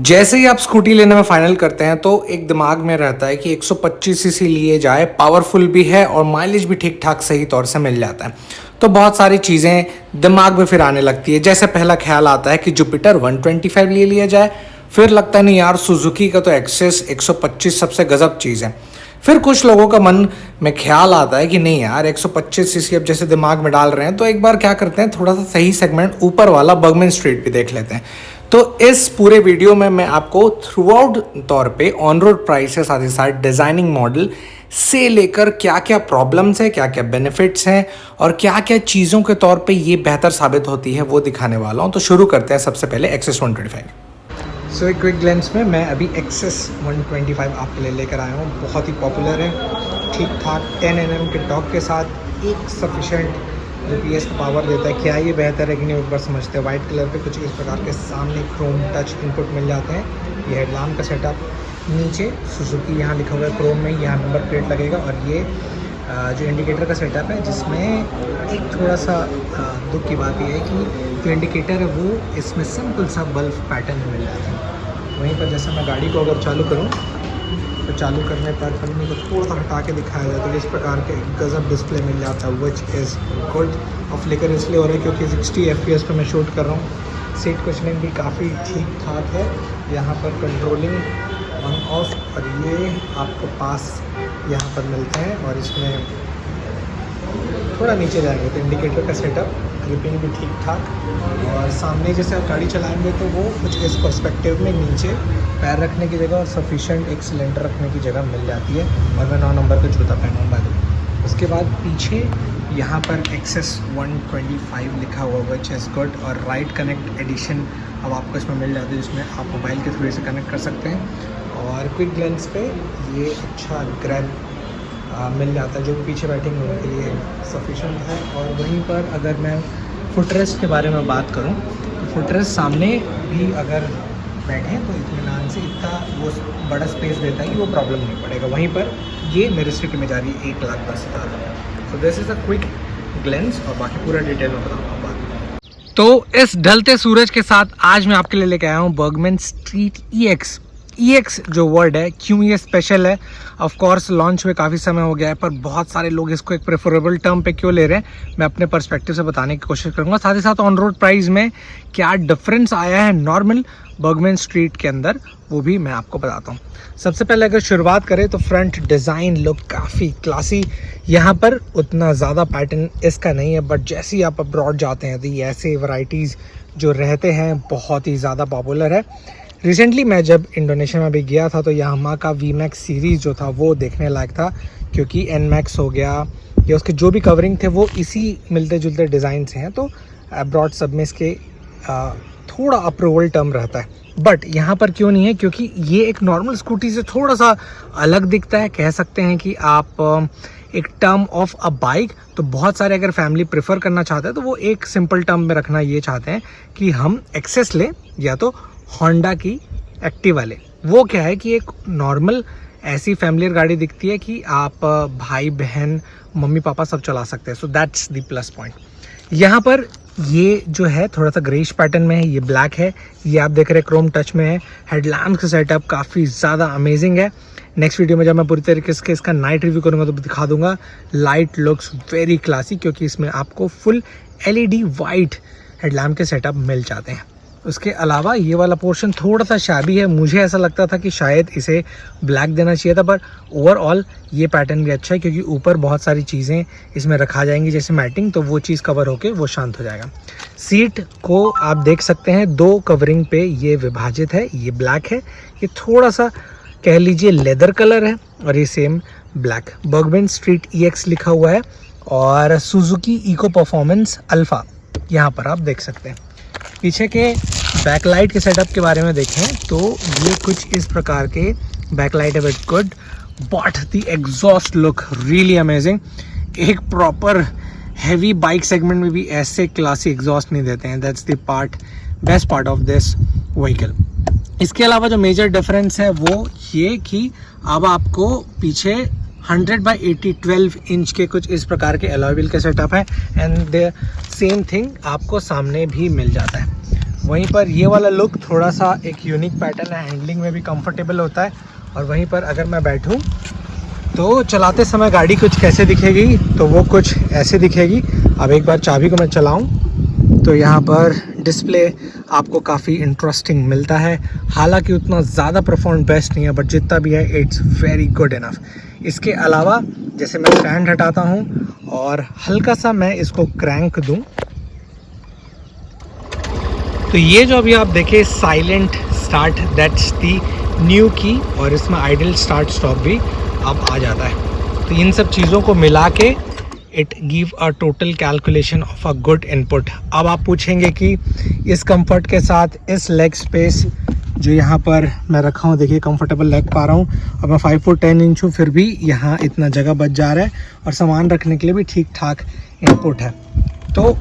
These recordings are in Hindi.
जैसे ही आप स्कूटी लेने में फाइनल करते हैं तो एक दिमाग में रहता है कि 125 सीसी लिए जाए, पावरफुल भी है और माइलेज भी ठीक ठाक सही तौर से मिल जाता है। तो बहुत सारी चीज़ें दिमाग में फिर आने लगती है। जैसे पहला ख्याल आता है कि जुपिटर 125 ले लिया जाए, फिर लगता है नहीं यार, सुजुकी का तो एक्सेस 125 सबसे गजब चीज़ है। फिर कुछ लोगों का मन में ख्याल आता है कि नहीं यार, 125 सीसी अब जैसे दिमाग में डाल रहे हैं तो एक बार क्या करते हैं, थोड़ा सा सही सेगमेंट ऊपर वाला बर्गमैन स्ट्रीट भी देख लेते हैं। तो इस पूरे वीडियो में मैं आपको थ्रू आउट तौर पे ऑन रोड प्राइस के साथ ही साथ डिज़ाइनिंग मॉडल से लेकर क्या क्या प्रॉब्लम्स है, क्या क्या बेनिफिट्स हैं और क्या क्या चीज़ों के तौर पे ये बेहतर साबित होती है वो दिखाने वाला हूँ। तो शुरू करते हैं सबसे पहले एक्सेस 125। सो एक क्विक ग्लेंस में मैं अभी एक्सेस 125 आपके लिए लेकर आया हूँ। बहुत ही पॉपुलर है, ठीक ठाक 10 nm के टॉप के साथ एक सफिशेंट GPS का पावर देता है। क्या ये बेहतर है कि नहीं एक बार समझते हैं। वाइट कलर पे कुछ इस प्रकार के सामने क्रोम टच इनपुट मिल जाते हैं। ये हेडलैम्प का सेटअप, नीचे सुजुकी यहाँ लिखा हुआ है क्रोम में, यहाँ नंबर प्लेट लगेगा। और ये जो इंडिकेटर का सेटअप है, जिसमें एक थोड़ा सा दुख की बात यह है कि जो इंडिकेटर है वो इसमें सिंपल सा बल्ब पैटर्न में मिल जाता है। वहीं पर जैसे मैं गाड़ी को अगर चालू करूँ तो चालू करने पर फलमी को थोड़ा सा हटा के दिखाया जाए तो इस प्रकार के गजब डिस्प्ले मिल जाता है, विच इज़ गुड। और फ्लिकर इसलिए हो रहा है क्योंकि 60 FPS पे मैं शूट कर रहा हूँ। सीट कुशनिंग भी काफ़ी ठीक ठाक है। यहाँ पर कंट्रोलिंग ऑन ऑफ और ये आपको पास यहाँ पर मिलते हैं। और इसमें थोड़ा नीचे जाएंगे तो इंडिकेटर का सेटअप, ग्रिपिंग भी ठीक ठाक। और सामने जैसे आप गाड़ी चलाएंगे तो वो कुछ इस पर्सपेक्टिव में नीचे पैर रखने की जगह और सफिशेंट एक सिलेंडर रखने की जगह मिल जाती है। और मैं 9 नंबर का जूता पहना हूँ बाद। उसके बाद पीछे यहाँ पर एक्सेस 125 लिखा हुआ विच इज़ गुड। और राइट कनेक्ट एडिशन अब आपको इसमें मिल जाती है, जिसमें आप मोबाइल के थ्रू इसे कनेक्ट कर सकते हैं। और क्विक लेंस पे ये अच्छा ग्रैब मिल जाता है, जो पीछे बैटिंग होने के लिए सफिशेंट है। और वहीं पर अगर मैं फुटरेस्ट के बारे में बात करूं तो फुटरेस्ट सामने भी अगर बैठें तो इत्मीनान से इतना वो बड़ा स्पेस देता है कि वो प्रॉब्लम नहीं पड़ेगा। वहीं पर ये मेरे सिटी में जा रही है 1,10,000। So this is a quick glens और बाकी पूरा डिटेल में बताऊँगा बाद। तो इस ढलते सूरज के साथ आज मैं आपके लिए लेके आया हूँ बर्गमैन स्ट्रीट EX जो वर्ड है, क्यों ये स्पेशल है। ऑफ कोर्स लॉन्च हुए काफ़ी समय हो गया है, पर बहुत सारे लोग इसको एक प्रेफरेबल टर्म पे क्यों ले रहे हैं मैं अपने पर्सपेक्टिव से बताने की कोशिश करूंगा। साथ ही साथ ऑन रोड प्राइस में क्या डिफरेंस आया है नॉर्मल बर्गमैन स्ट्रीट के अंदर, वो भी मैं आपको बताता हूँ। सबसे पहले अगर शुरुआत करें तो फ्रंट डिज़ाइन लुक काफ़ी क्लासी। यहाँ पर उतना ज़्यादा पैटर्न इसका नहीं है, बट जैसे ही आप अब्रॉड जाते हैं तो ये ऐसे वैराइटीज़ जो रहते हैं बहुत ही ज़्यादा पॉपुलर है। रिसेंटली मैं जब इंडोनेशिया में भी गया था तो यामाहा का VMAX सीरीज़ जो था वो देखने लायक था, क्योंकि NMAX हो गया या उसके जो भी कवरिंग थे वो इसी मिलते जुलते डिज़ाइन से हैं। तो अब्रॉड सब में इसके थोड़ा अप्रूवल टर्म रहता है, बट यहाँ पर क्यों नहीं है, क्योंकि ये एक नॉर्मल स्कूटी से थोड़ा सा अलग दिखता है। कह सकते हैं कि आप एक टर्म ऑफ अ बाइक, तो बहुत सारे अगर फैमिली प्रेफर करना चाहते हैं तो वो एक सिंपल टर्म में रखना ये चाहते हैं कि हम एक्सेस लें या तो होंडा की एक्टिवा ले। वो क्या है कि एक नॉर्मल ऐसी फैमिलियर गाड़ी दिखती है कि आप भाई बहन मम्मी पापा सब चला सकते हैं। So that's the plus point. यहाँ पर ये जो है थोड़ा सा ग्रेश पैटर्न में है, ये ब्लैक है, ये आप देख रहे हैं क्रोम टच में है। हेडलैम्प का सेटअप काफ़ी ज़्यादा अमेजिंग है। नेक्स्ट वीडियो में जब मैं पूरी तरीके से इसका नाइट रिव्यू करूँगा तो दिखा दूंगा। लाइट लुक्स वेरी क्लासी, क्योंकि इसमें आपको फुल LED वाइट हेडलैम्प के सेटअप मिल जाते हैं। उसके अलावा ये वाला पोर्शन थोड़ा सा शाबी है, मुझे ऐसा लगता था कि शायद इसे ब्लैक देना चाहिए था, पर ओवरऑल ये पैटर्न भी अच्छा है, क्योंकि ऊपर बहुत सारी चीज़ें इसमें रखा जाएंगी जैसे मैटिंग, तो वो चीज़ कवर होके वो शांत हो जाएगा। सीट को आप देख सकते हैं 2 कवरिंग पे ये विभाजित है। ये ब्लैक है, ये थोड़ा सा कह लीजिए लेदर कलर है, और ये same black. Burgman street EX लिखा हुआ है और सुजुकी इको परफॉर्मेंस अल्फा यहाँ पर आप देख सकते हैं। पीछे के बैकलाइट के सेटअप के बारे में देखें तो ये कुछ इस प्रकार के बैकलाइट है, very good, but the exhaust look really amazing. एक प्रॉपर हैवी बाइक सेगमेंट में भी ऐसे क्लासी एग्जॉस्ट नहीं देते हैं। That's the best part of this vehicle. इसके अलावा जो मेजर डिफरेंस है वो ये कि अब आपको पीछे 100/80 12 इंच के कुछ इस प्रकार के अलॉय व्हील के सेटअप है, एंड द सेम थिंग आपको सामने भी मिल जाता है। वहीं पर ये वाला लुक थोड़ा सा एक यूनिक पैटर्न है, हैंडलिंग में भी कंफर्टेबल होता है। और वहीं पर अगर मैं बैठूं तो चलाते समय गाड़ी कुछ कैसे दिखेगी, तो वो कुछ ऐसे दिखेगी। अब एक बार चाबी को मैं चलाऊं तो यहाँ पर डिस्प्ले आपको काफ़ी इंटरेस्टिंग मिलता है। हालांकि उतना ज़्यादा परफॉर्मेंस बेस्ट नहीं है, बट जितना भी है इट्स वेरी गुड इनफ। इसके अलावा जैसे मैं स्टैंड हटाता हूँ और हल्का सा मैं इसको क्रैंक दूँ तो ये जो अभी आप देखें silent start, that's the new की, और इसमें आइडल स्टार्ट स्टॉप भी अब आ जाता है। तो इन सब चीज़ों को मिला के it give a total calculation of a good input. अब आप पूछेंगे कि इस कंफर्ट के साथ इस लेग स्पेस जो यहाँ पर मैं रखा हूँ, देखिए कंफर्टेबल लेग पा रहा हूँ। अब मैं 5 फुट 10 इंच हूँ, फिर भी यहाँ इतना जगह बच जा रहा है और सामान रखने के लिए भी ठीक ठाक इनपुट है। तो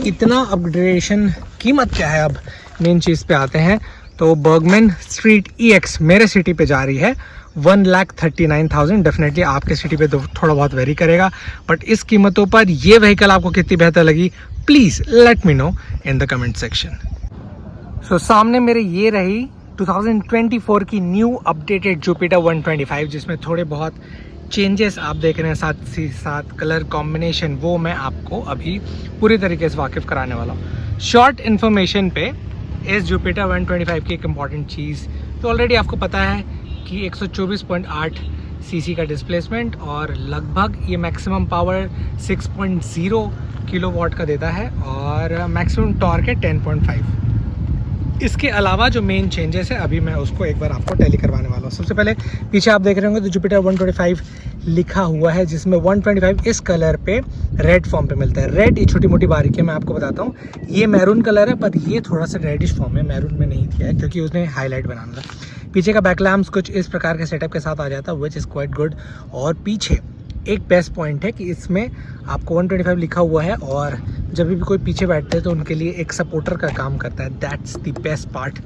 इतना अपग्रेडेशन, कीमत क्या है, अब मेन चीज़ पे आते हैं। तो बर्गमैन स्ट्रीट EX मेरे सिटी पे जा रही है 1,39,000। डेफिनेटली आपके सिटी पे तो थोड़ा बहुत वेरी करेगा, बट इस कीमतों पर ये व्हीकल आपको कितनी बेहतर लगी, please let me know in the comment section. So सामने मेरे ये रही 2024 की न्यू अपडेटेड जुपिटर 125, जिसमें थोड़े बहुत चेंजेस आप देख रहे हैं, साथ ही साथ कलर कॉम्बिनेशन, वो मैं आपको अभी पूरी तरीके से वाकिफ़ कराने वाला हूँ। शॉर्ट इन्फॉर्मेशन पे इस जुपिटर 125 की एक इम्पॉर्टेंट चीज़ तो ऑलरेडी आपको पता है कि 124.8 सीसी का डिस्प्लेसमेंट और लगभग ये मैक्सिमम पावर 6.0 किलोवाट का देता है और मैक्सिमम टॉर्क है 10.5। इसके अलावा जो मेन चेंजेस है अभी मैं उसको एक बार आपको टैली करवाने वाला हूँ। सबसे पहले पीछे आप देख रहे होंगे तो जुपिटर 125 लिखा हुआ है, जिसमें 125 इस कलर पे रेड फॉर्म पे मिलता है। रेड ये छोटी मोटी बारीकी मैं आपको बताता हूँ, ये मैरून कलर है पर ये थोड़ा सा रेडिश फॉर्म है, मैरून में नहीं किया है क्योंकि उसने हाईलाइट बनाना था। पीछे का बैक लैम्प्स कुछ इस प्रकार के सेटअप के साथ आ जाता है, विच इज़ क्वाइट गुड। और पीछे एक बेस्ट पॉइंट है कि इसमें आपको 125 लिखा हुआ है और जब भी कोई पीछे बैठते हैं तो उनके लिए एक सपोर्टर का काम करता है। That's the best part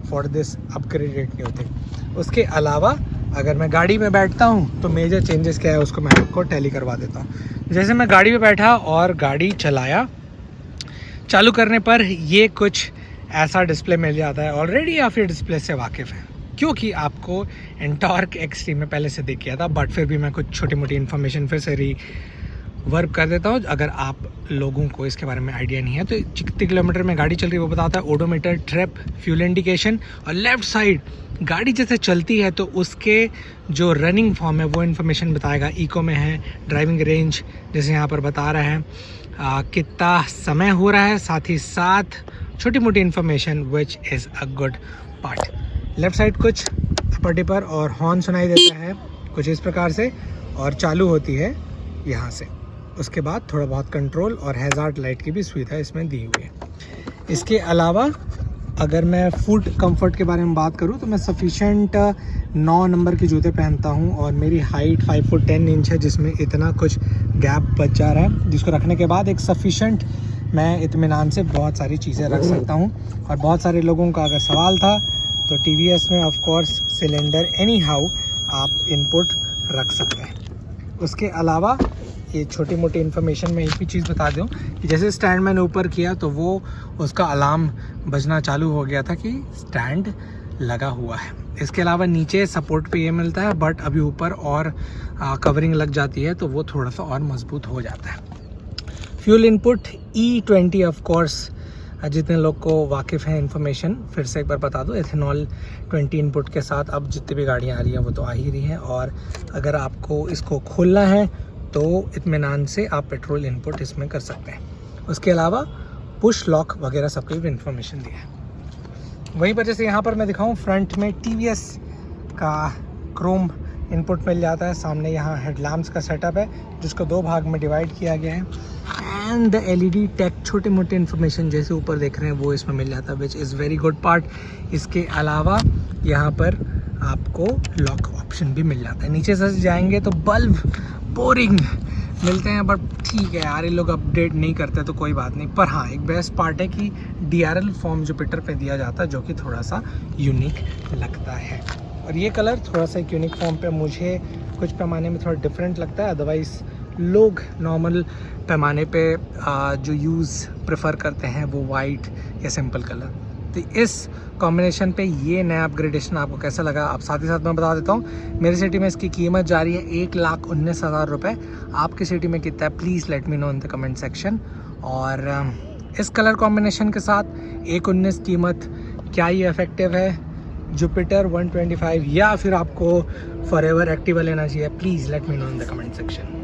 for this upgraded new thing. उसके अलावा अगर मैं गाड़ी में बैठता हूँ तो मेजर चेंजेस क्या है उसको मैं आपको टैली करवा देता हूँ। जैसे मैं गाड़ी में बैठा और गाड़ी चलाया, चालू करने पर ये कुछ ऐसा डिस्प्ले मिल जाता है। ऑलरेडी आप ये डिस्प्ले से वाकिफ़ हैं क्योंकि आपको एंटॉर्क एक्सट्रीम में पहले से देख किया था, बट फिर भी मैं कुछ छोटी मोटी इन्फॉर्मेशन फिर से वर्क कर देता हूँ। अगर आप लोगों को इसके बारे में आइडिया नहीं है तो कितने किलोमीटर में गाड़ी चल रही है वो बताता है, ओडोमीटर, ट्रिप, फ्यूल इंडिकेशन, और लेफ़्ट साइड गाड़ी जैसे चलती है तो उसके जो रनिंग फॉर्म है वो इन्फॉर्मेशन बताएगा। इको में है, ड्राइविंग रेंज जैसे यहाँ पर बता रहा है, कितना समय हो रहा है, साथ ही साथ छोटी मोटी information which is a good part. Left side कुछ अपर डिपर और हॉर्न सुनाई देता है कुछ इस प्रकार से, और चालू होती है यहाँ से। उसके बाद थोड़ा बहुत कंट्रोल और हैज़ार्ड लाइट की भी सुविधा इसमें दी हुई है। इसके अलावा अगर मैं फुट कंफर्ट के बारे में बात करूँ तो मैं सफिशेंट 9 नंबर के जूते पहनता हूँ और मेरी हाइट 5 फुट 10 इंच है, जिसमें इतना कुछ गैप बच जा रहा है, जिसको रखने के बाद एक सफिशेंट मैं इत्मीनान से बहुत सारी चीज़ें रख सकता हूँ। और बहुत सारे लोगों का अगर सवाल था तो TVS में of course cylinder any how आप इनपुट रख सकते हैं। उसके अलावा ये छोटी मोटी इन्फॉर्मेशन में एक भी चीज़ बता दूं कि जैसे स्टैंड मैंने ऊपर किया तो वो उसका अलार्म बजना चालू हो गया था कि स्टैंड लगा हुआ है। इसके अलावा नीचे सपोर्ट पे ये मिलता है, बट अभी ऊपर और कवरिंग लग जाती है तो वो थोड़ा सा और मजबूत हो जाता है। Fuel input E20 of course, जितने लोग को वाकिफ़ हैं इन्फॉर्मेशन फिर से एक बार बता दो, एथेनॉल 20 इनपुट के साथ अब जितनी भी गाड़ियाँ आ रही हैं वो तो आ ही रही हैं। और अगर आपको इसको खोलना है तो इत्मीनान से आप पेट्रोल इनपुट इसमें कर सकते हैं। उसके अलावा पुश लॉक वगैरह सबकी भी इन्फॉर्मेशन दी है। वहीं पर जैसे यहाँ पर मैं दिखाऊँ, फ्रंट में TVS का क्रोम इनपुट मिल जाता है। सामने यहाँ हेडलैम्प्स का सेटअप है जिसको 2 भाग में डिवाइड किया गया है, एंड द LED टेक छोटे मोटे इन्फॉर्मेशन जैसे ऊपर देख रहे हैं वो इसमें मिल जाता है, which is very good part. इसके अलावा यहाँ पर आपको लॉक ऑप्शन भी मिल जाता है। नीचे से जाएंगे तो बल्ब बोरिंग मिलते हैं, बट ठीक है यार, ये लोग अपडेट नहीं करते तो कोई बात नहीं। पर हाँ, एक बेस्ट पार्ट है कि DRL फॉर्म जुपिटर पे दिया जाता है जो कि थोड़ा सा यूनिक लगता है। और ये कलर थोड़ा सा एक यूनिक फॉर्म पे मुझे कुछ पैमाने में थोड़ा डिफरेंट लगता है। अदरवाइज़ लोग नॉर्मल पैमाने पे जो यूज़ प्रेफर करते हैं वो वाइट या सिंपल कलर। तो इस कॉम्बिनेशन पे ये नया अपग्रेडेशन आपको कैसा लगा, आप साथ ही साथ मैं बता देता हूँ। मेरी सिटी में इसकी कीमत जा रही है 1,19,000 रुपये। आपकी सिटी में कितना है please let me know in the comment section. और इस कलर कॉम्बिनेशन के साथ 1,19 कीमत, क्या ये इफेक्टिव है जुपिटर 125 या फिर आपको फॉरएवर एक्टिवा लेना चाहिए, please let me know in the comment section.